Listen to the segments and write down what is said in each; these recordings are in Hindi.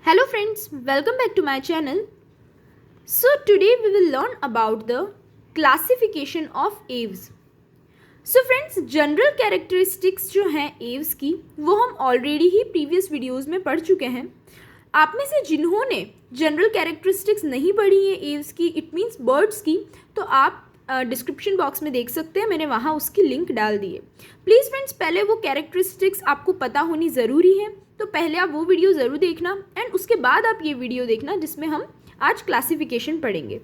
Hello friends, welcome back to my channel. So today we will learn about the classification of aves. So friends, general characteristics जो हैं एव्स की वो हम ऑलरेडी ही प्रीवियस वीडियोस में पढ़ चुके हैं. आप में से जिन्होंने जनरल कैरेक्टरिस्टिक्स नहीं पढ़ी है एव्स की, इट मीन्स बर्ड्स की, तो आप डिस्क्रिप्शन बॉक्स में देख सकते हैं, मैंने वहाँ उसकी लिंक डाल दी है. प्लीज़ फ्रेंड्स, पहले वो कैरेक्टरिस्टिक्स आपको पता होनी ज़रूरी है, तो पहले आप वो वीडियो ज़रूर देखना एंड उसके बाद आप ये वीडियो देखना जिसमें हम आज क्लासिफिकेशन पढ़ेंगे.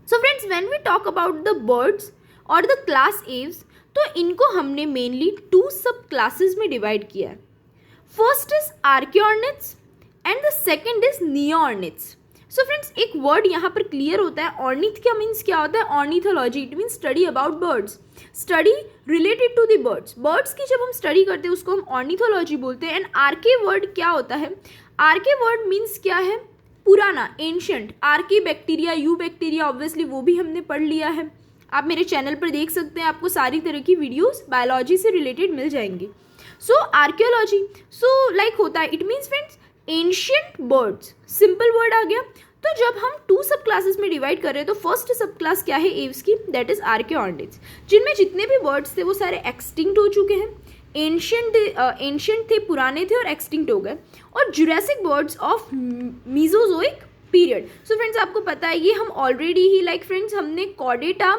So friends, when we talk about the birds और द क्लास एव्स, तो इनको हमने मेनली 2 सब क्लासेस में डिवाइड किया है. First is archaeornithes and the second is neornithes. So friends, एक वर्ड यहाँ पर क्लियर होता है. ऑर्निथ का मीन्स क्या होता है? Ornithology. It means study about birds, study related to the birds. Birds की जब हम स्टडी करते हैं उसको हम ऑर्निथोलॉजी बोलते हैं. एंड आर्के वर्ड क्या होता है? आर्के वर्ड मीन्स क्या है? पुराना, ancient. Archae bacteria, eu bacteria, obviously वो भी हमने पढ़ लिया है. आप मेरे चैनल पर देख सकते हैं, आपको सारी तरह की वीडियोस बायोलॉजी से रिलेटेड मिल जाएंगी. सो आर्कियोलॉजी, सो लाइक होता है, it means friends ancient birds. Simple word आ गया. तो जब हम 2 सब क्लासेस में डिवाइड कर रहे हैं तो फर्स्ट सब क्लास क्या है एव्स की? दैट इज आर्कियोर्निट्स, जिनमें जितने भी बर्ड्स थे वो सारे एक्सटिंक्ट हो चुके हैं. एंशियंट थे, पुराने थे और एक्सटिंक्ट हो गए. और Jurassic birds of Mesozoic period. So friends, आपको पता है ये हम ऑलरेडी ही फ्रेंड्स हमने कॉर्डेटा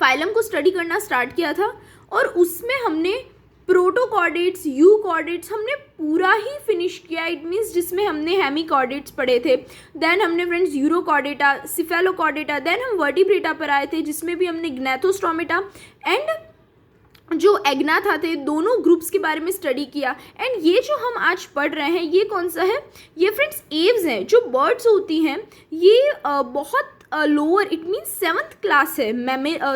फाइलम को स्टडी करना स्टार्ट किया था और उसमें हमने प्रोटोकॉर्डेट्स, यूकॉर्डेट्स हमने पूरा ही फिनिश किया. इट मीन्स जिसमें हमने हेमिकॉर्डेट्स पढ़े थे. देन हमने फ्रेंड्स यूरोकॉर्डेटा, सिफेलोकॉर्डेटा, देन हम वर्टिब्रेटा पर आए थे जिसमें भी हमने ग्नैथोस्टोमेटा एंड जो एग्नाथा थे, दोनों ग्रुप्स के बारे में स्टडी किया. एंड ये जो हम आज पढ़ रहे हैं ये कौन सा है? ये फ्रेंड्स एव्स हैं. जो बर्ड्स होती हैं ये बहुत lower, it means 7th class है.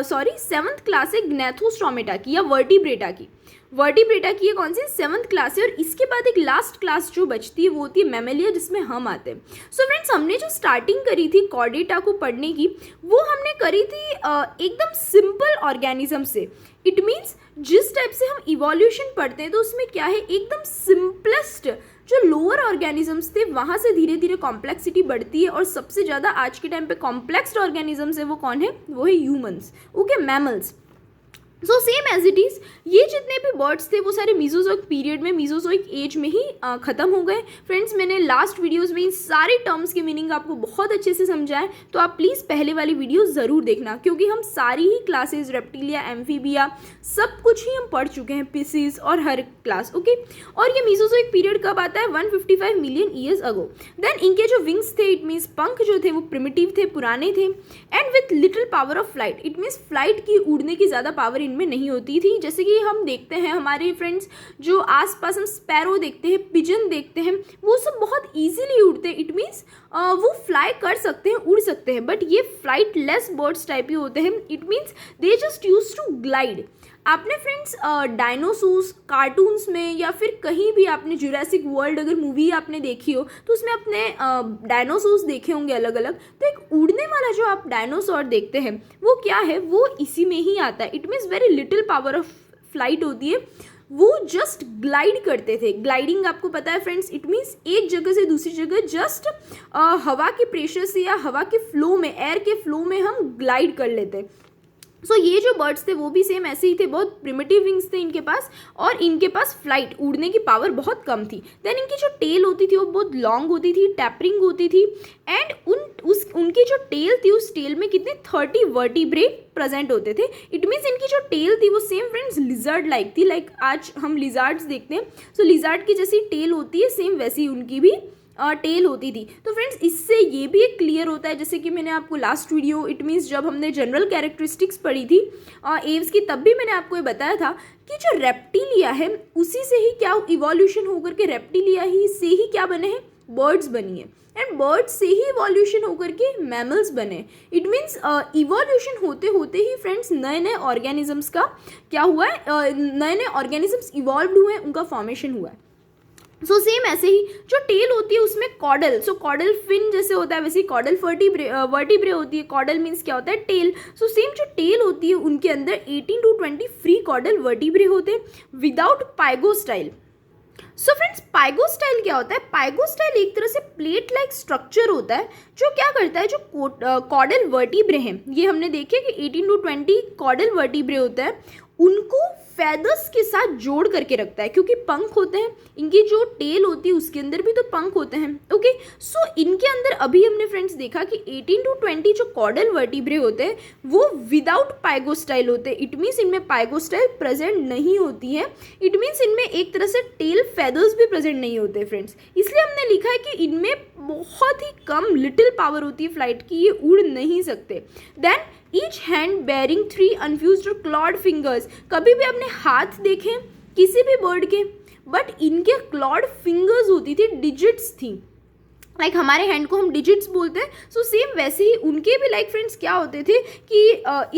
7th क्लास है ग्नैथोस्टोमेटा की या वर्टिब्रेटा की. वर्टिब्रेटा की ये कौन सी? 7th क्लास है. और इसके बाद एक लास्ट क्लास जो बचती है वो होती है मैमेलिया, जिसमें हम आते हैं. सो फ्रेंड्स, हमने जो स्टार्टिंग करी थी कॉर्डेटा को पढ़ने की वो हमने करी थी एकदम सिंपल ऑर्गेनिज्म से. इट मीन्स जिस टाइप से हम इवोल्यूशन पढ़ते हैं तो उसमें क्या है, एकदम सिंपलेस्ट जो लोअर ऑर्गेनिजम्स थे वहाँ से धीरे धीरे कॉम्प्लेक्सिटी बढ़ती है. और सबसे ज़्यादा आज के टाइम पे कॉम्प्लेक्स ऑर्गेनिजम्स है वो कौन है? वो है humans. Okay, mammals. So same as it is, ये जितने भी बर्ड्स थे वो सारे मीजोजोइक पीरियड में, मीजोजोइक एज में ही ख़त्म हो गए. फ्रेंड्स, मैंने लास्ट वीडियोस में इन सारे टर्म्स की मीनिंग आपको बहुत अच्छे से समझाए, तो आप प्लीज़ पहले वाली वीडियो ज़रूर देखना, क्योंकि हम सारी ही क्लासेस, रेप्टिलिया, एम्फीबिया, सब कुछ ही हम पढ़ चुके हैं, पिसीज और हर क्लास. ओके, और ये मीजोजोइक पीरियड कब आता है? 155 मिलियन ईयर्स अगो. देन इनके जो विंग्स थे, इट मीन्स पंख जो थे वो प्रिमिटिव थे, पुराने थे. And with little power of flight, it means flight की, उड़ने की ज़्यादा पावर इनमें नहीं होती थी. जैसे कि हम देखते हैं हमारे फ्रेंड्स जो आसपास हम स्पैरो देखते हैं, पिजन देखते हैं, वो सब बहुत इजीली उड़ते हैं. इट मीन्स वो फ्लाई कर सकते हैं, उड़ सकते हैं. बट ये फ्लाइट लेस बर्ड्स टाइप ही होते हैं. It means they just use to glide. आपने फ्रेंड्स डायनासोर्स कार्टून्स में या फिर कहीं भी आपने जुरासिक वर्ल्ड अगर मूवी आपने देखी हो तो उसमें अपने डायनासोर्स देखे होंगे अलग अलग. तो एक उड़ने वाला जो आप डायनासोर देखते हैं वो क्या है? वो इसी में ही आता है. It means very little power of flight होती है. वो जस्ट ग्लाइड करते थे. ग्लाइडिंग आपको पता है फ्रेंड्स, इट मीन्स एक जगह से दूसरी जगह जस्ट हवा के प्रेशर से या हवा के फ्लो में, एयर के फ्लो में हम ग्लाइड कर लेते हैं. सो ये जो बर्ड्स थे वो भी सेम ऐसे ही थे, बहुत प्रिमिटिव विंग्स थे इनके पास और इनके पास फ्लाइट, उड़ने की पावर बहुत कम थी. देन इनकी जो टेल होती थी वो बहुत लॉन्ग होती थी, टैपरिंग होती थी. एंड उनकी जो टेल थी उस टेल में कितने 30 वर्टिब्रे प्रेजेंट होते थे. इट मीन्स इनकी जो टेल थी वो सेम फ्रेंड्स लिजर्ड लाइक थी. लाइक आज हम लिजार्ड्स देखते हैं, सो लिजार्ड की जैसी टेल होती है सेम वैसी उनकी भी टेल होती थी. तो फ्रेंड्स, इससे ये भी एक क्लियर होता है, जैसे कि मैंने आपको लास्ट वीडियो, इट मीन्स जब हमने जनरल कैरेक्टरिस्टिक्स पढ़ी थी एव्स की, तब भी मैंने आपको ये बताया था कि जो रेप्टिलिया है उसी से ही क्या इवोल्यूशन होकर के रेप्टिलिया ही से ही क्या बने हैं? बर्ड्स बनी है. एंड बर्ड्स से ही इवोल्यूशन होकर के मैमल्स बने. इट मीन्स इवोल्यूशन होते होते ही फ्रेंड्स नए नए ऑर्गेनिजम्स का क्या हुआ है? नए नए ऑर्गेनिजम्स इवॉल्व हुए हैं, उनका फॉर्मेशन हुआ है. सो सेम ऐसे ही जो टेल होती है उसमें कॉडल, सो कॉडल फिन जैसे होता है वैसे कॉडल वर्टिब्रे होती है. कॉडल मीन्स क्या होता है? टेल. सो सेम जो टेल होती है उनके अंदर 18 to 20 फ्री कॉडल वर्टिब्रे होते हैं विदाउट पाइगोस्टाइल. सो फ्रेंड्स, पाइगोस्टाइल क्या होता है? पाइगोस्टाइल एक तरह से प्लेट लाइक स्ट्रक्चर होता है जो क्या करता है, जो कॉर्डल वर्टिब्रे हैं, ये हमने देखे कि 18 to 20 कॉर्डल वर्टिब्रे होते हैं, उनको फेदर्स के साथ जोड़ करके रखता है, क्योंकि पंख होते हैं, इनकी जो टेल होती है उसके अंदर भी तो पंख होते हैं। ओके, सो इनके अंदर अभी हमने फ्रेंड्स देखा कि 18 to 20 जो कॉर्डल वर्टिब्रे होते हैं वो विदाउट पाइगोस्टाइल होते हैं। इट मीन्स इनमें पाइगोस्टाइल प्रेजेंट नहीं होती है। इट मीन्स इनमें एक तरह से टेल फेदर्स भी प्रेजेंट नहीं होते फ्रेंड्स। इसलिए हमने लिखा है कि इनमें बहुत ही कम लिटिल पावर होती है फ्लाइट की, ये उड़ नहीं सकते। Then each hand bearing 3 unfused और क्लॉड फिंगर्स। कभी भी अपने हाथ देखें किसी भी बर्ड के, बट इनके क्लॉड फिंगर्स होती थी, डिजिट्स थी। लाइक हमारे हैंड को हम डिजिट्स बोलते हैं, सो सेम वैसे ही उनके भी लाइक फ्रेंड्स क्या होते थे कि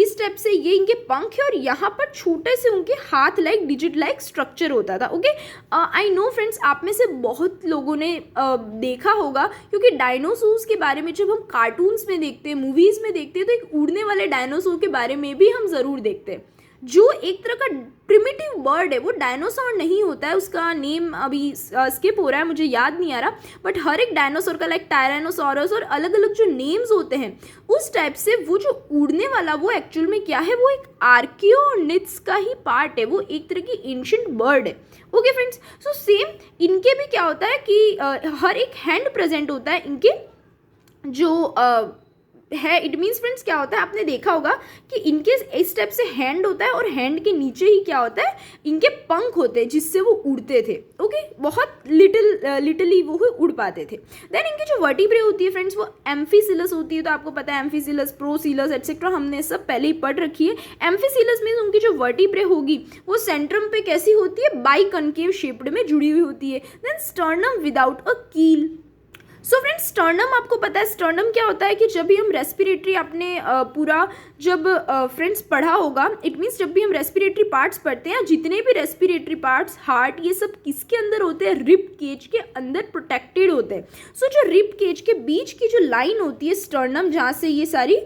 इस टाइप से ये इनके पंख है और यहाँ पर छोटे से उनके हाथ लाइक डिजिट लाइक स्ट्रक्चर होता था। ओके, आई नो फ्रेंड्स, आप में से बहुत लोगों ने देखा होगा, क्योंकि डायनासोर्स के बारे में जब हम कार्टून्स में देखते हैं, मूवीज़ में देखते हैं, तो एक उड़ने वाले डायनासोर के बारे में भी हम ज़रूर देखते हैं, जो एक तरह का प्रिमिटिव बर्ड है। वो डायनासोर नहीं होता है, उसका नेम अभी स्किप हो रहा है, मुझे याद नहीं आ रहा, बट हर एक डायनासोर का लाइक टायरानोसोरस और अलग अलग जो नेम्स होते हैं उस टाइप से वो जो उड़ने वाला वो एक्चुअल में क्या है, वो एक आर्कियोनिड्स का ही पार्ट है, वो एक तरह की एंशिएंट बर्ड है। ओके फ्रेंड्स, सो सेम इनके भी क्या होता है कि हर एक हैंड प्रेजेंट होता है इनके जो है। इट मीन्स फ्रेंड्स क्या होता है, आपने देखा होगा कि इनके इस टाइप से हैंड होता है और हैंड के नीचे ही क्या होता है, इनके पंख होते हैं जिससे वो उड़ते थे। ओके, बहुत लिटली वो उड़ पाते थे। देन इनकी जो वर्टिब्रे होती है फ्रेंड्स वो एम्फीसिलस होती है, तो आपको पता है एम्फीसिलस, प्रोसिलस एटसेट्रा हमने सब पहले ही पढ़ रखी है। एम्फीसिलस मीन्स उनकी जो वर्टिब्रे होगी वो सेंट्रम पे कैसी होती है, बाई कनकेव शेप्ड में जुड़ी हुई होती है। Then sternum without a keel. So friends, sternum आपको पता है स्टर्नम क्या होता है कि जब भी हम रेस्पिरेटरी अपने पूरा जब फ्रेंड्स पढ़ा होगा, इट मीन्स जब भी हम रेस्पिरेटरी पार्ट्स पढ़ते हैं, जितने भी रेस्पिरेटरी पार्ट्स, हार्ट, ये सब किसके अंदर होते हैं, रिब केज के अंदर प्रोटेक्टेड होते हैं। सो जो रिब केज के बीच की जो लाइन होती है स्टर्नम, जहाँ से ये सारी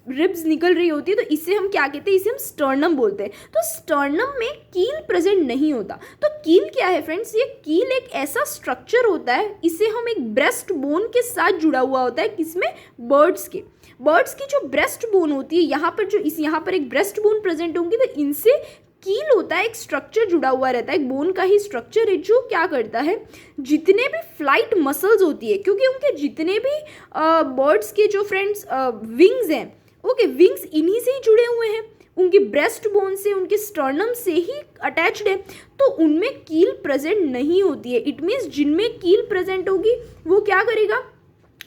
रिब्स निकल रही होती है, तो इसे हम क्या कहते हैं, इसे हम स्टर्नम बोलते हैं। तो स्टर्नम में कील प्रेजेंट नहीं होता। तो कील क्या है फ्रेंड्स, ये कील एक ऐसा स्ट्रक्चर होता है, इसे हम एक ब्रेस्ट बोन के साथ जुड़ा हुआ होता है, किसमें, बर्ड्स की जो ब्रेस्ट बोन होती है, यहाँ पर जो यहाँ पर एक ब्रेस्ट बोन प्रेजेंट होंगी, तो इनसे कील होता है, एक स्ट्रक्चर जुड़ा हुआ रहता है, एक बोन का ही स्ट्रक्चर है, जो क्या करता है, जितने भी फ्लाइट मसल्स होती है, क्योंकि उनके जितने भी बर्ड्स के जो फ्रेंड्स विंग्स हैं, ओके, विंग्स इन्हीं से ही जुड़े हुए हैं, उनकी ब्रेस्ट बोन से, उनके स्टर्नम से ही अटैच्ड है, तो उनमें कील प्रेजेंट नहीं होती है। इट मीन्स जिनमें कील प्रेजेंट होगी वो क्या करेगा,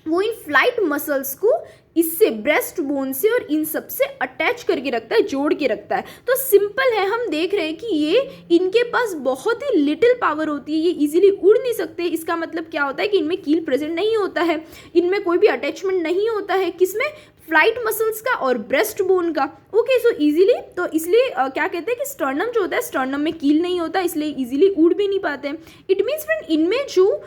वो इन फ्लाइट मसल्स को इससे ब्रेस्ट बोन से और इन सब से अटैच करके रखता है, जोड़ के रखता है। तो सिंपल है, हम देख रहे हैं कि ये इनके पास बहुत ही लिटिल पावर होती है, ये इजीली उड़ नहीं सकते। इसका मतलब क्या होता है कि इनमें कील प्रेजेंट नहीं होता है, इनमें कोई भी अटैचमेंट नहीं होता है, किसमें, फ्लाइट मसल्स का और ब्रेस्ट बोन का। ओके, सो इजीली, तो इसलिए क्या कहते हैं कि स्टर्नम जो होता है, स्टर्नम में कील नहीं होता, इसलिए इजीली उड़ भी नहीं पाते हैं। इट मीन्स फ्रेंड, इनमें जो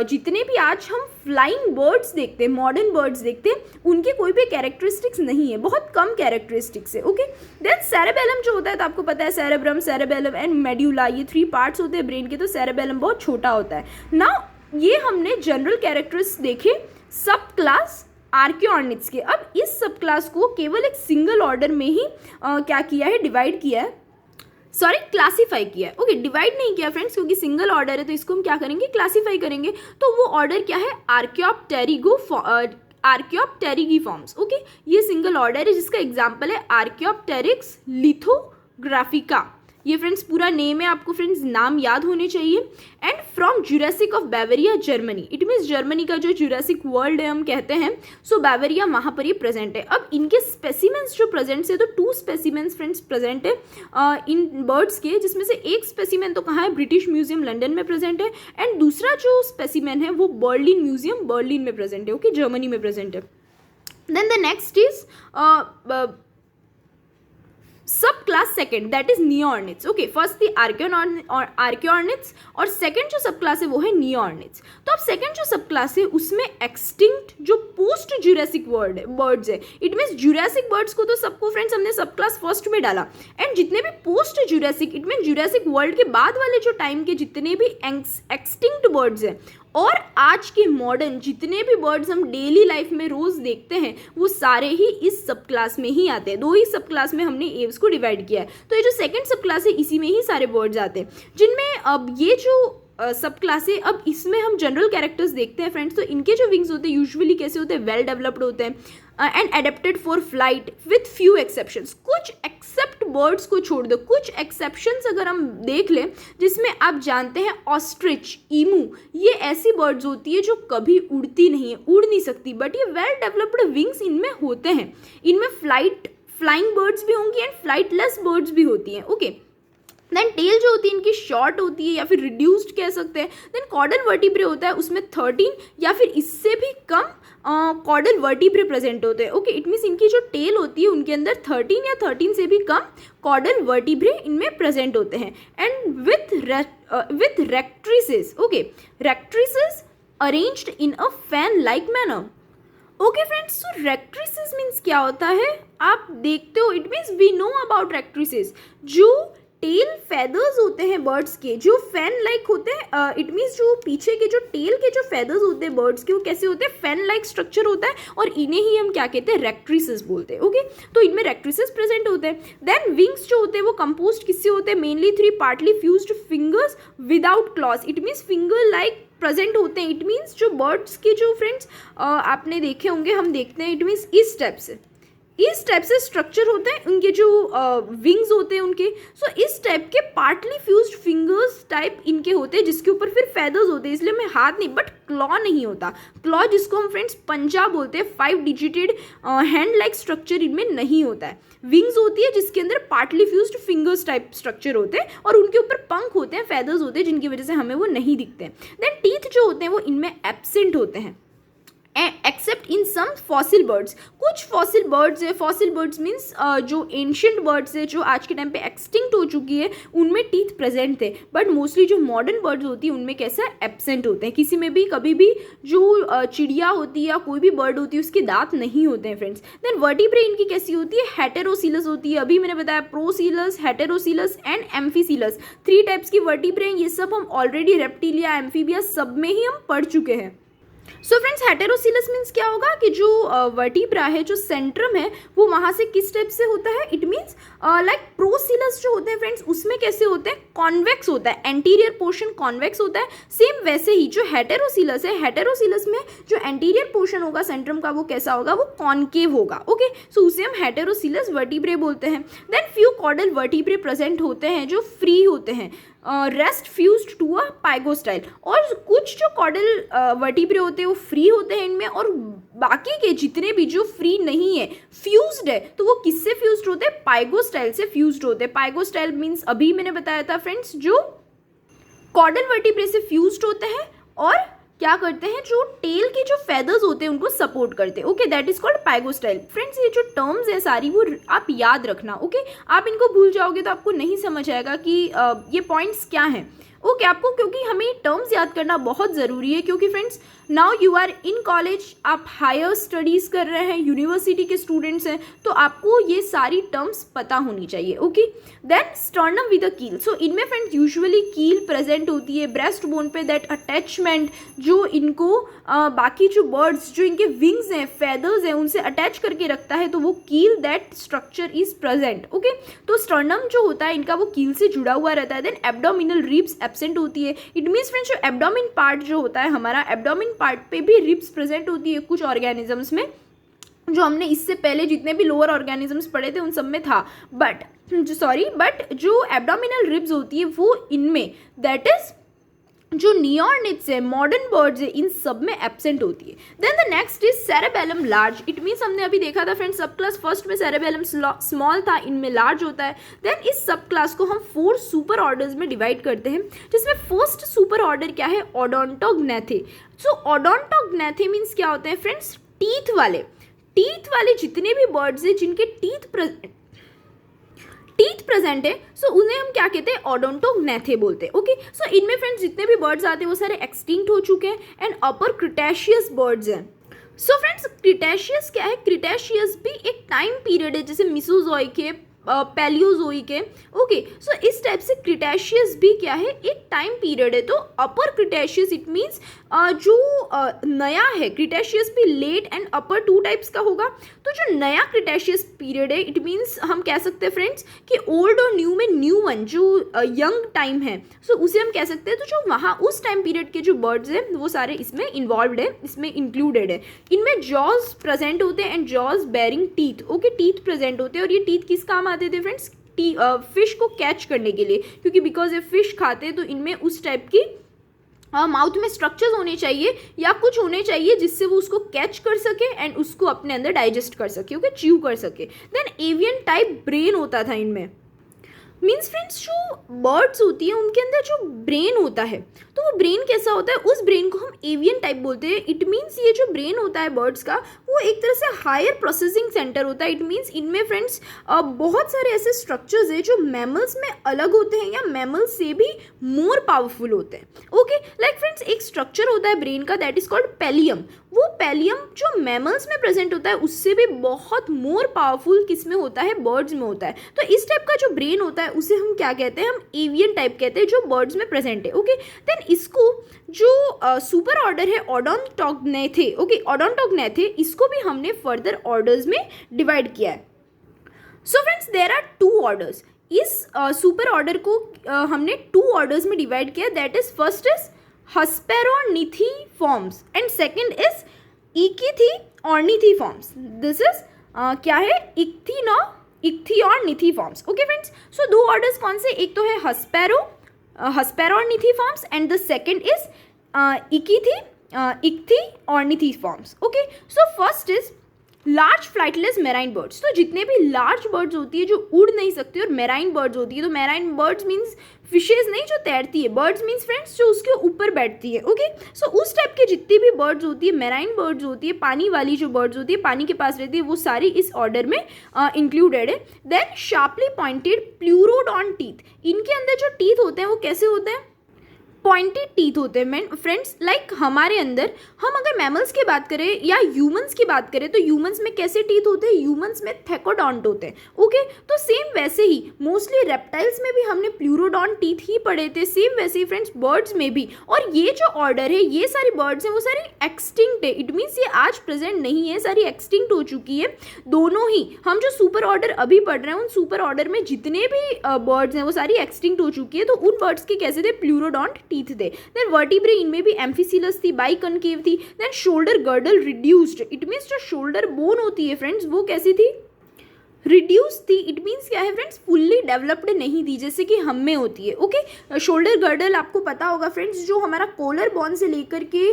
जितने भी आज हम फ्लाइंग बर्ड्स देखते हैं, मॉडर्न बर्ड्स देखते हैं, उनके कोई भी कैरेक्टरिस्टिक्स नहीं है, बहुत कम कैरेक्टरिस्टिक्स है। ओके, देन सेरेबेलम जो होता है, तो आपको पता है सेरेब्रम, सेरेबेलम एंड मेड्यूला, ये 3 पार्ट्स होते हैं ब्रेन के, तो सेरेबेलम बहुत छोटा होता है ना। ये हमने जनरल कैरेक्टरिस्टिक्स देखे सब क्लास आर्कियोनिड्स के। अब इस सब क्लास को केवल एक सिंगल ऑर्डर में ही क्या किया है, डिवाइड किया है, सॉरी क्लासीफाई किया है। ओके, डिवाइड नहीं किया फ्रेंड्स, क्योंकि सिंगल ऑर्डर है, तो इसको हम क्या करेंगे, क्लासीफाई करेंगे। तो वो ऑर्डर क्या है, आर्कियोप्टेरिगिफॉर्म्स। ओके, ये सिंगल ऑर्डर है, जिसका एग्जाम्पल है आर्कियोप्टेरिक्स लिथोग्राफिका। ये फ्रेंड्स पूरा नेम है, आपको फ्रेंड्स नाम याद होने चाहिए। And from Jurassic of Bavaria Germany, it means Germany का जो जुरासिक वर्ल्ड है हम कहते हैं, सो बावेरिया वहाँ पर ये प्रेजेंट है। अब इनके स्पेसिमेंट्स जो प्रेजेंट है, तो 2 स्पेसिमेंट्स फ्रेंड्स प्रेजेंट है इन बर्ड्स के, जिसमें से एक स्पेसिमेन तो कहाँ है, ब्रिटिश म्यूजियम लंदन में प्रेजेंट है, एंड दूसरा जो स्पेसिमेन है वो बर्लिन म्यूजियम बर्लिन में प्रेजेंट है। ओके, जर्मनी में प्रेजेंट है। Then the next is sub class second that is neornithes. Okay, first थी आर्कियोर्निथ्स और सेकेंड जो सब क्लास है वो है नियोर्निथ्स. तो अब सेकेंड जो सब क्लास है उसमें एक्सटिंक्ट जो पोस्ट जुरासिक बर्ड्स है, इट मीन्स जुरासिक बर्ड्स को तो सबको फ्रेंड्स हमने सब क्लास फर्स्ट में डाला, एंड जितने भी post Jurassic it mean Jurassic world के बाद वाले जो टाइम के जितने भी एक्सटिंक्ट बर्ड्स हैं और आज के मॉडर्न जितने भी बर्ड्स हम डेली लाइफ में रोज देखते हैं वो सारे ही इस सब क्लास में ही आते हैं. दो ही सब क्लास में हमने एव्स को डिवाइड किया है. तो ये जो सेकंड सब क्लास है इसी में ही सारे बर्ड्स आते हैं, जिनमें अब ये जो सब क्लास है, अब इसमें हम जनरल कैरेक्टर्स देखते हैं फ्रेंड्स. तो इनके जो विंग्स होते हैं यूजुअली कैसे होते हैं, वेल डेवलप्ड होते हैं and adapted for flight with few exceptions. कुछ एक्सेप्ट बर्ड्स को छोड़ दो, कुछ एक्सेप्शंस अगर हम देख लें जिसमें आप जानते हैं ऑस्ट्रिच, ईमू, ये ऐसी बर्ड्स होती है जो कभी उड़ती नहीं है, उड़ नहीं सकती, बट ये वेल डेवलप्ड विंग्स इनमें होते हैं. इनमें फ्लाइंग बर्ड्स भी होंगी एंड फ्लाइटलेस बर्ड्स भी होती हैं. ओके, देन टेल जो होती है इनकी शॉर्ट होती है या फिर रिड्यूस्ड कह सकते हैं. देन कॉर्डल वर्टिब्रे होता है, उसमें 13 या फिर इससे भी कम कॉर्डल वर्टिब्रे प्रेजेंट होते हैं. ओके, इट मीन्स इनकी जो टेल होती है उनके अंदर 13 या 13 से भी कम कॉर्डल वर्टिब्रे इनमें प्रेजेंट होते हैं. And with rectrices. Okay, rectrices arranged in a fan like manner. Okay friends, so rectrices means क्या होता है आप देखते हो, it means we know about rectrices. जो टेल फेदर्स होते हैं बर्ड्स के जो फैन लाइक होते हैं, इट मीन्स जो पीछे के जो टेल के जो फेदर्स होते हैं बर्ड्स के वो कैसे होते हैं, फैन लाइक स्ट्रक्चर होता है और इन्हें ही हम क्या कहते हैं, रेक्ट्रिसेस बोलते हैं. ओके, तो इनमें रेक्ट्रिसेस प्रेजेंट होते हैं. देन विंग्स जो होते हैं वो कंपोज्ड किससे होते हैं, mainly 3 partly fused fingers without clause. It means finger like present होते हैं. इट मीन्स जो बर्ड्स के जो फ्रेंड्स आपने देखे होंगे, हम देखते हैं, इट मीन्स इस टाइप से स्ट्रक्चर होते हैं उनके जो विंग्स होते हैं उनके. सो इस टाइप के पार्टली फ्यूज्ड फिंगर्स टाइप इनके होते हैं जिसके ऊपर फिर फेदर्स होते हैं, इसलिए हमें हाथ नहीं बट क्लॉ नहीं होता. क्लॉ जिसको हम फ्रेंड्स पंजा बोलते हैं, 5 डिजिटेड हैंड लाइक स्ट्रक्चर इनमें नहीं होता है. विंग्स होती है जिसके अंदर partly fused fingers type structure होते हैं और उनके ऊपर पंख होते हैं, फेदर्स होते हैं जिनकी वजह से हमें वो नहीं दिखते हैं. देन टीथ जो होते हैं वो इनमें एब्सेंट होते हैं except in some fossil birds. कुछ फॉसिल बर्ड्स है, फॉसिल बर्ड्स मीन्स जो एंशियंट बर्ड्स है जो आज के टाइम पे एक्सटिंक्ट हो चुकी है उनमें टीथ प्रेजेंट थे, बट मोस्टली जो मॉडर्न बर्ड्स होती है उनमें कैसा एब्सेंट होते हैं. किसी में भी कभी भी जो चिड़िया होती है या कोई भी बर्ड होती है उसके दांत नहीं होते हैं फ्रेंड्स. देन वर्टिब्रे इनकी कैसी होती है, हेटेरोसीलस होती है. अभी मैंने बताया प्रोसीलस, हेटेरोसीलस एंड एम्फीसीलस, 3 टाइप्स की वर्टिब्रे. ये सब हम ऑलरेडी रेप्टिलिया, एम्फीबिया सब में ही हम पढ़ चुके हैं. सो फ्रेंड्स, हेटेरोसीलस मीन्स क्या होगा कि जो वर्टिब्रा है, जो सेंट्रम है, वो वहाँ से किस टाइप से होता है, इट मीन्स लाइक प्रोसीलस जो होते हैं फ्रेंड्स उसमें कैसे होते हैं, कॉन्वेक्स होता है, एंटीरियर पोर्शन कॉन्वेक्स होता है. सेम वैसे ही जो हेटेरोसीलस है, हेटेरोसीलस में जो एंटीरियर पोर्शन होगा सेंट्रम का वो कैसा होगा, वो कॉन्केव होगा. ओके, सो उसे हम हेटेरोसीलस वर्टिब्रे बोलते हैं. Then few caudal vertebrae present होते हैं जो फ्री होते हैं, rest fused to a pygostyle. और कुछ जो कॉर्डल वर्टिब्रे होते हैं वो फ्री होते हैं इनमें, और बाकी के जितने भी जो फ्री नहीं है, फ्यूज्ड है, तो वो किससे फ्यूज्ड होते हैं, पाइगोस्टाइल से फ्यूज्ड होते हैं. पाइगोस्टाइल मीन्स अभी मैंने बताया था फ्रेंड्स जो कॉर्डल वर्टिब्रे से फ्यूज्ड होते हैं और क्या करते हैं, जो टेल के जो फेदर्स होते हैं उनको सपोर्ट करते हैं. Okay, that is called pygostyle. Friends, ये जो टर्म्स है सारी वो आप याद रखना. ओके, आप इनको भूल जाओगे तो आपको नहीं समझ आएगा कि ये पॉइंट्स क्या हैं. ओके, आपको क्योंकि हमें टर्म्स याद करना बहुत ज़रूरी है, क्योंकि friends now you are in college, आप हायर स्टडीज़ कर रहे हैं, यूनिवर्सिटी के स्टूडेंट्स हैं, तो आपको ये सारी टर्म्स पता होनी चाहिए. Okay, then sternum with a keel. So इनमें फ्रेंड्स यूजुअली कील प्रेजेंट होती है ब्रेस्ट बोन पे. दैट अटैचमेंट जो इनको बाकी जो बर्ड्स जो इनके विंग्स हैं, फेदर्स हैं, उनसे अटैच करके रखता है, तो वो कील, that structure is present. Okay, तो स्टर्नम जो होता है इनका वो कील से जुड़ा हुआ रहता है. देन एब्डोमिनल रिब्स एब्सेंट होती है. इट मीन्स फ्रेंड्स जो एब्डोमिन पार्ट जो होता है हमारा, एब्डोमिन पार्ट पे भी रिब्स प्रेजेंट होती है कुछ ऑर्गेनिजम्स में, जो हमने इससे पहले जितने भी लोअर ऑर्गेनिजम्स पढ़े थे उन सब में था. बट जो एब्डोमिनल रिब्स होती है वो इनमें, दैट इज जो नियोर्निथ्स है, मॉडर्न बर्ड्स है, इन सब में एब्सेंट होती है. Then the next is cerebellum large. It means हमने अभी देखा था फ्रेंड्स सब क्लास फर्स्ट में सेरेबेलम स्मॉल था, इनमें लार्ज होता है. देन इस सब क्लास को हम 4 सुपर ऑर्डर्स में डिवाइड करते हैं, जिसमें फर्स्ट सुपर ऑर्डर क्या है, ओडोंटोग्नेथे. सो ओडोंटोग्नेथे मीन्स क्या होते हैं फ्रेंड्स, टीथ वाले जितने भी बर्ड्स हैं जिनके टीथ प्रेजेंट है, सो उन्हें हम क्या कहते हैं, ओडोंटोग्नेथे बोलते हैं। ओके, सो इनमें फ्रेंड्स जितने भी बर्ड्स आते हैं वो सारे एक्सटिंक्ट हो चुके हैं एंड अपर क्रिटेशियस बर्ड्स हैं। सो फ्रेंड्स क्रिटेशियस क्या है, क्रिटेशियस भी एक टाइम पीरियड है जैसे मिसोजोइक है, पैलियोजोइक है। ओके, सो इस टाइप से क्रिटेशियस भी क्या है, एक टाइम पीरियड है। तो अपर क्रिटेशियस इट मीन्स जो नया है, क्रिटेशियस भी late and upper two types का होगा। तो जो नया क्रिटेशियस पीरियड है इट मीन्स हम कह सकते हैं फ्रेंड्स कि ओल्ड और न्यू में न्यू वन जो यंग टाइम है, सो उसे हम कह सकते हैं। तो जो वहाँ उस टाइम पीरियड के जो बर्ड्स हैं वो सारे इसमें इन्वॉल्व है, इसमें इंक्लूडेड है। इनमें जॉज प्रेजेंट होते हैं and jaws bearing teeth. Okay, teeth present होते हैं और ये टीथ किस काम आते थे फ्रेंड्स, फिश को कैच करने के लिए, क्योंकि बिकॉज ये फिश खाते हैं तो इनमें उस टाइप की माउथ में स्ट्रक्चर्स होने चाहिए या कुछ होने चाहिए जिससे वो उसको कैच कर सके एंड उसको अपने अंदर डाइजेस्ट कर सके, ओके, च्यू कर सके। देन एवियन टाइप ब्रेन होता था इनमें। मीन्स फ्रेंड्स जो बर्ड्स होती है उनके अंदर जो ब्रेन होता है, तो वो ब्रेन कैसा होता है, उस ब्रेन को हम एवियन टाइप बोलते हैं। इट मीन्स ये जो ब्रेन होता है बर्ड्स का वो एक तरह से हायर प्रोसेसिंग सेंटर होता है। इट मीन्स इनमें फ्रेंड्स बहुत सारे ऐसे स्ट्रक्चर्स है जो मैमल्स में अलग होते हैं या मैमल्स से भी मोर पावरफुल होते हैं। ओके, लाइक फ्रेंड्स एक स्ट्रक्चर होता है ब्रेन का दैट इज कॉल्ड पैलियम। वो पैलियम जो मैमल्स में प्रेजेंट होता है उससे भी बहुत मोर पावरफुल किस में होता है, बर्ड्स में होता है। तो इस टाइप का जो ब्रेन होता है उसे हम क्या कहते हैं, हम एवियन टाइप कहते हैं जो बर्ड्स में प्रेजेंट है। ओके, देन इसको जो सुपर ऑर्डर है ओडोंटोग्नेथे, ओके, ओडोंटोग्नेथे, इसको भी हमने फर्दर ऑर्डर्स में डिवाइड किया है। So friends there are 2 orders. इस सुपर ऑर्डर को हमने 2 ऑर्डर्स में डिवाइड किया, that is first is Hesperornithiforms and second is Ichthyornithiforms। This is क्या है, Ichthyornithiforms। Okay friends, so 2 orders कौन से, एक तो है Hesperornithiforms and the second is Ichthyornithiforms। Okay, so first is large flightless marine birds. तो जितने भी लार्ज बर्ड्स होती है जो उड़ नहीं सकती और मेराइन बर्ड्स होती है, तो मेराइन बर्ड्स मीन्स फिशेज नहीं जो तैरती है, बर्ड्स मीन्स फ्रेंड्स जो उसके ऊपर बैठती है। ओके, सो उस टाइप की जितनी भी बर्ड्स होती है, मेराइन बर्ड्स होती है, पानी वाली जो बर्ड्स होती है, पानी के पास रहती है, वो सारी इस ऑर्डर में इंक्लूडेड है। देन शार्पली पॉइंटेड प्लूरोडॉन टीथ, इनके अंदर जो टीथ होते हैं वो कैसे होते हैं, पॉइंटेड टीथ होते हैं फ्रेंड्स। लाइक हमारे अंदर हम अगर मैमल्स की बात करें या ह्यूमंस की बात करें तो ह्यूमंस में कैसे टीथ होते हैं, ह्यूमंस में थेकोडॉन्ट होते हैं। ओके, तो सेम वैसे ही मोस्टली रेप्टाइल्स में भी हमने प्लूरोडॉन टीथ ही पढ़े थे, सेम वैसे ही फ्रेंड्स बर्ड्स में भी। और ये जो ऑर्डर है, ये सारी बर्ड्स हैं वो सारी एक्सटिंक्ट है। इट मीन्स ये आज प्रेजेंट नहीं है, सारी एक्सटिंक्ट हो चुकी है। दोनों ही हम जो सुपर ऑर्डर अभी पढ़ रहे हैं उन सुपर ऑर्डर में जितने भी बर्ड्स हैं वो सारी एक्सटिंक्ट हो चुकी है। तो उन बर्ड्स के कैसे थे, प्लूरोडॉन्ट टीथ थे। देन वर्टिब्रे, इनमें भी एम्फिसिलस थी, बाइकनकेव थी। Then shoulder girdle reduced, it means जो शोल्डर बोन होती है फ्रेंड्स वो कैसी थी, रिड्यूस थी। इट मीन्स क्या है फ्रेंड्स, फुल्ली डेवलप्ड नहीं थी जैसे कि हम में होती है। ओके, शोल्डर गर्डल आपको पता होगा फ्रेंड्स, जो हमारा कॉलर बोन से लेकर के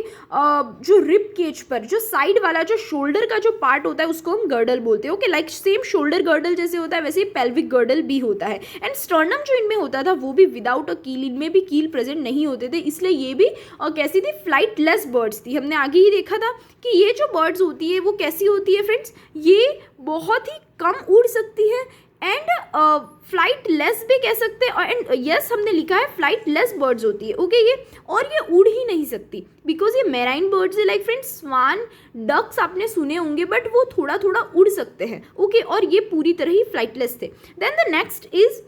जो रिब केज पर जो साइड वाला जो शोल्डर का जो पार्ट होता है उसको हम गर्डल बोलते हैं। Okay, like same shoulder girdle जैसे होता है वैसे ही पेल्विक गर्डल भी होता है। एंड स्टर्नम जो इनमें होता था वो भी विदाउट अ कील, इनमें भी कील प्रेजेंट नहीं होते थे, इसलिए ये भी कैसी थी, फ्लाइटलेस बर्ड्स थी। हमने आगे ही देखा था कि ये जो बर्ड्स होती है वो कैसी होती है फ्रेंड्स, ये बहुत ही कम उड़ सकती है एंड फ्लाइटलेस भी कह सकते हैं। एंड यस हमने लिखा है फ्लाइटलेस बर्ड्स होती है। ओके, ये और ये उड़ ही नहीं सकती बिकॉज ये मेराइन बर्ड्स है। लाइक फ्रेंड्स स्वान, डक्स आपने सुने होंगे बट वो थोड़ा थोड़ा उड़ सकते हैं। ओके, और ये पूरी तरह ही फ्लाइटलेस थे। देन द नेक्स्ट इज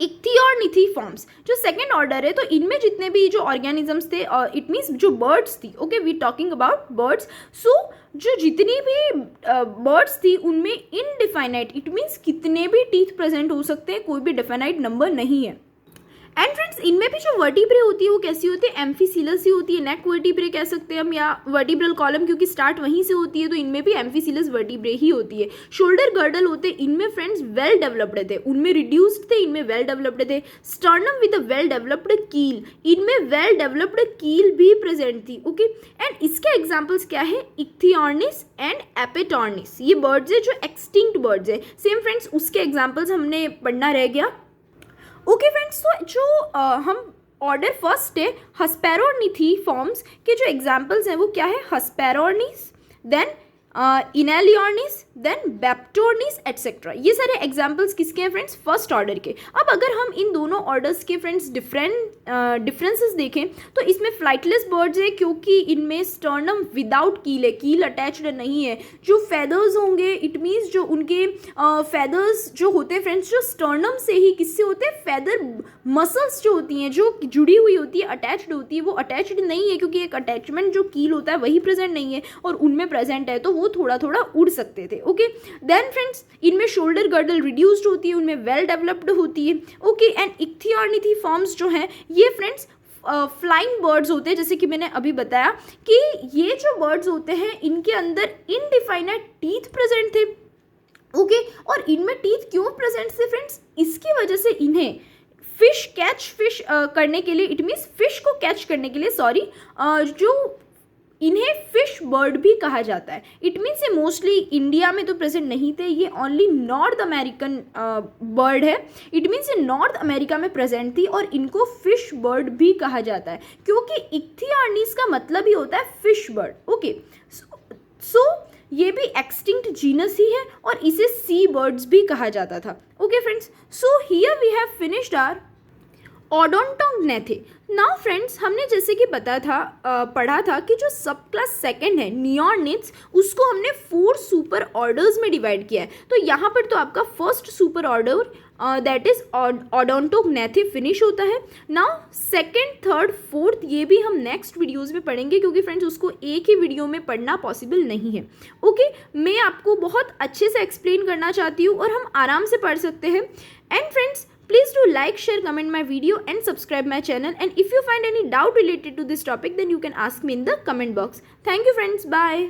इक्थियोर्निथिफॉर्म्स, जो सेकेंड ऑर्डर है। तो इनमें जितने भी जो ऑर्गेनिजम्स थे, इट मीन्स जो बर्ड्स थी, okay we talking about birds. So जो जितनी भी बर्ड्स थी उनमें इनडिफाइनाइट, इट मीन्स कितने भी टीथ प्रेजेंट हो सकते हैं, कोई भी डेफिनाइट नंबर नहीं है। एंड फ्रेंड्स इनमें भी जो वर्टिब्रे होती है वो कैसी होती है, एम्फिसिलस ही होती है। नेक वर्टिब्रे कह सकते हैं हम, या वर्टिब्रल कॉलम क्योंकि स्टार्ट वहीं से होती है तो इनमें भी एम्फिसिलस वर्टिब्रे ही होती है। शोल्डर गर्डल होते, इनमें फ्रेंड्स वेल डेवलप्ड थे, उनमें रिड्यूस्ड थे, इनमें वेल डेवलप्ड थे। Sternum with a well developed कील, इनमें वेल डेवलप्ड कील भी प्रेजेंट थी। ओके, एंड इसके एग्जाम्पल्स क्या है, इक्थियोर्निस एंड एपेटोर्निस, ये बर्ड्स है जो एक्सटिंक्ट बर्ड्स है। सेम फ्रेंड्स उसके एग्जाम्पल्स हमने पढ़ना रह गया। ओके फ्रेंड्स, तो जो हम ऑर्डर फर्स्ट है हेस्पेरोर्निथिफॉर्म्स के जो एग्जाम्पल्स हैं वो क्या है, हेस्पेरोर्निस, देन इनैलियोर्निस, देन बेप्टोर्निस एटसेट्रा। ये सारे एग्जाम्पल्स किसके हैं फ्रेंड्स? फर्स्ट ऑर्डर के। अब अगर हम इन दोनों ऑर्डर्स के फ्रेंड्स डिफरेंसेस देखें तो इसमें फ्लाइटलेस बर्ड्स है क्योंकि इनमें स्टर्नम विदाउट कील है, कील अटैच्ड नहीं है। जो फेदर्स होंगे इट मीन्स जो उनके फेदर्स जो होते हैं फ्रेंड्स, जो स्टर्नम से ही किससे होते हैं? फेदर मसल्स जो होती हैं, जो जुड़ी हुई होती है, अटैच्ड होती है, वो अटैच्ड नहीं है क्योंकि एक अटैचमेंट जो कील होता है वही प्रेजेंट नहीं है और उनमें प्रेजेंट है, तो वो थोड़ा थोड़ा उड़ सकते थे। ओके, देन फ्रेंड्स इनमें शोल्डर गर्डल रिड्यूस्ड होती है, उनमें वेल डेवलप्ड होती है। ओके, एंड इक्थियोर्निथिफॉर्म्स जो हैं ये फ्रेंड्स फ्लाइंग बर्ड्स होते हैं, जैसे कि मैंने अभी बताया कि ये जो बर्ड्स होते हैं इनके अंदर इनडिफाइनाइट टीथ प्रेजेंट थे। ओके, और इनमें टीथ क्यों प्रेजेंट थे फ्रेंड्स? इसकी वजह से इन्हें फिश करने के लिए, इट मीन्स फिश को कैच करने के लिए, सॉरी, जो इन्हें फिश बर्ड भी कहा जाता है। इट मीन्स ये मोस्टली इंडिया में तो प्रेजेंट नहीं थे, ये ओनली नॉर्थ अमेरिकन बर्ड है। इट मीन्स ये नॉर्थ अमेरिका में प्रेजेंट थी और इनको फिश बर्ड भी कहा जाता है क्योंकि इक्थियोर्निस का मतलब ही होता है फिश बर्ड। ओके, सो ये भी एक्सटिंक्ट जीनस ही है और इसे सी बर्ड्स भी कहा जाता था। Okay friends, so here we have finished our odontognathae. Now friends हमने जैसे कि पढ़ा था कि जो सब क्लास सेकंड है नियोर्निथ्स, उसको हमने 4 सुपर ऑर्डर्स में डिवाइड किया है। तो यहाँ पर तो आपका first super order that is odontognathae finish होता है। नाउ सेकंड, थर्ड, फोर्थ ये भी हम नेक्स्ट वीडियोज़ में पढ़ेंगे क्योंकि फ्रेंड्स उसको एक ही वीडियो में पढ़ना पॉसिबल नहीं है। ओके, मैं आपको बहुत अच्छे से एक्सप्लेन करना चाहती हूँ और हम आराम से पढ़ सकते हैं। And friends please do like, share, comment my video and subscribe my channel, and if you find any doubt related to this topic then you can ask me in the comment box. Thank you friends, bye.